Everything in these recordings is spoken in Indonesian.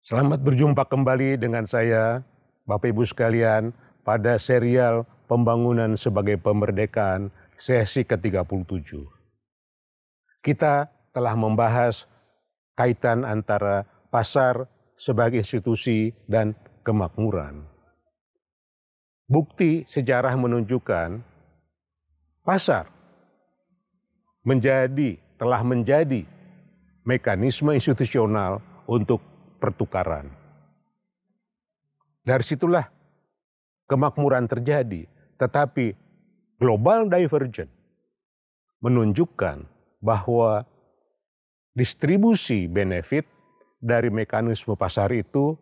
Selamat berjumpa kembali dengan saya, Bapak Ibu sekalian, pada serial Pembangunan sebagai Pemerdekaan sesi ke-37. Kita telah membahas kaitan antara pasar sebagai institusi dan kemakmuran. Bukti sejarah menunjukkan pasar telah menjadi mekanisme institusional untuk pertukaran. Dari situlah kemakmuran terjadi, tetapi global divergence menunjukkan bahwa distribusi benefit dari mekanisme pasar itu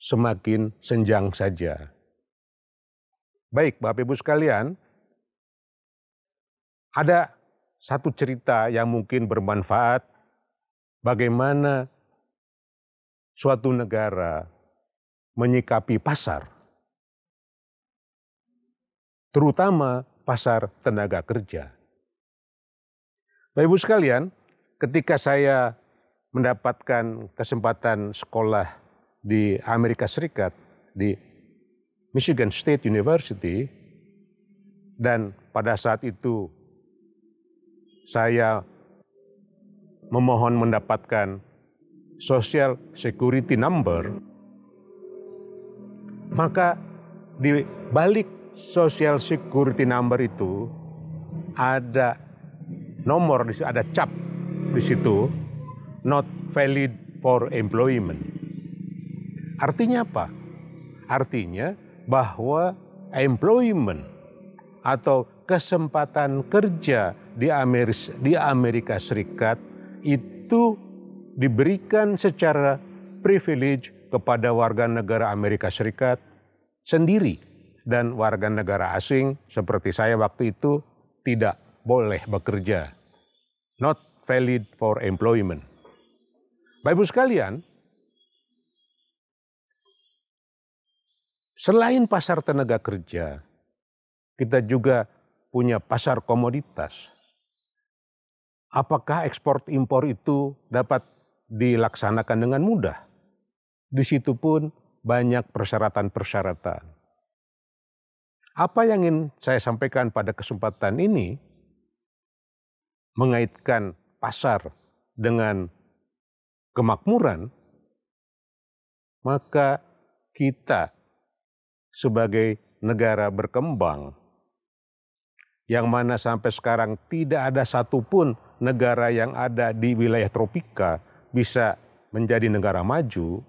semakin senjang saja. Baik, Bapak Ibu sekalian, ada satu cerita yang mungkin bermanfaat bagaimana suatu negara menyikapi pasar, terutama pasar tenaga kerja. Bapak Ibu sekalian, ketika saya mendapatkan kesempatan sekolah di Amerika Serikat, di Michigan State University, dan pada saat itu saya memohon mendapatkan Social Security Number, maka di balik Social Security Number itu ada nomor, ada cap di situ, not valid for employment. Artinya apa? Artinya bahwa employment atau kesempatan kerja di Amerika Serikat itu diberikan secara privilege kepada warga negara Amerika Serikat sendiri, dan warga negara asing seperti saya waktu itu tidak boleh bekerja. Not valid for employment. Bapak Ibu sekalian, selain pasar tenaga kerja, kita juga punya pasar komoditas. Apakah ekspor impor itu dapat dilaksanakan dengan mudah? Di situ pun banyak persyaratan-persyaratan. Apa yang ingin saya sampaikan pada kesempatan ini mengaitkan pasar dengan kemakmuran, maka kita sebagai negara berkembang, yang mana sampai sekarang tidak ada satupun negara yang ada di wilayah tropika bisa menjadi negara maju,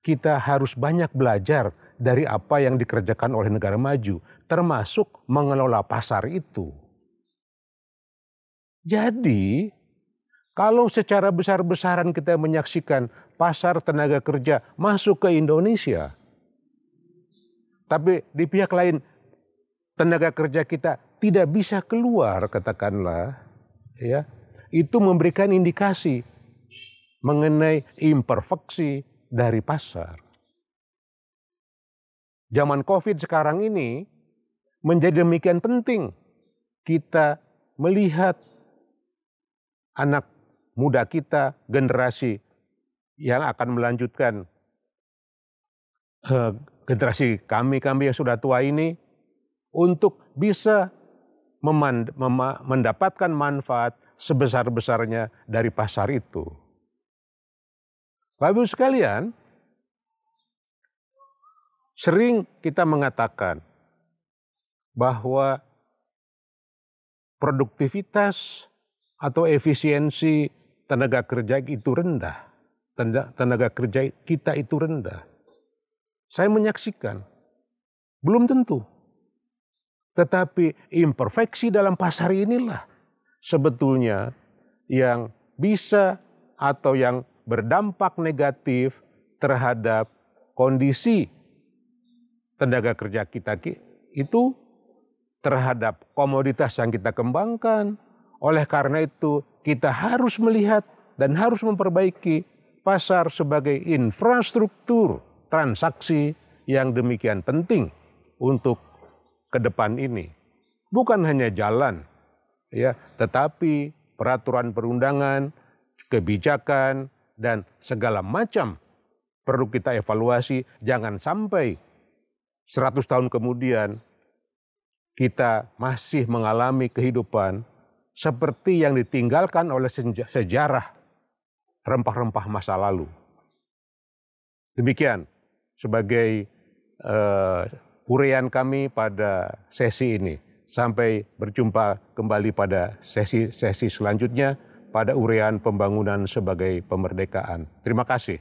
kita harus banyak belajar dari apa yang dikerjakan oleh negara maju, termasuk mengelola pasar itu. Jadi, kalau secara besar-besaran kita menyaksikan pasar tenaga kerja masuk ke Indonesia, tapi di pihak lain tenaga kerja kita tidak bisa keluar, katakanlah, ya, itu memberikan indikasi mengenai imperfeksi dari pasar. Zaman COVID sekarang ini menjadi demikian penting kita melihat anak muda kita, generasi yang akan melanjutkan generasi kami yang sudah tua ini, untuk bisa mendapatkan manfaat sebesar-besarnya dari pasar itu. Bapak Ibu sekalian, sering kita mengatakan bahwa produktivitas atau efisiensi tenaga kerja itu rendah. Tenaga kerja kita itu rendah. Saya menyaksikan, belum tentu. Tetapi imperfeksi dalam pasar inilah sebetulnya yang bisa atau yang berdampak negatif terhadap kondisi tenaga kerja kita itu, terhadap komoditas yang kita kembangkan. Oleh karena itu kita harus melihat dan harus memperbaiki pasar sebagai infrastruktur transaksi yang demikian penting untuk ke depan ini. Bukan hanya jalan, ya, tetapi peraturan perundangan, kebijakan, dan segala macam perlu kita evaluasi. Jangan sampai 100 tahun kemudian kita masih mengalami kehidupan seperti yang ditinggalkan oleh sejarah rempah-rempah masa lalu. Demikian sebagai uraian kami pada sesi ini. Sampai berjumpa kembali pada sesi selanjutnya pada uraian pembangunan sebagai pemerdekaan. Terima kasih.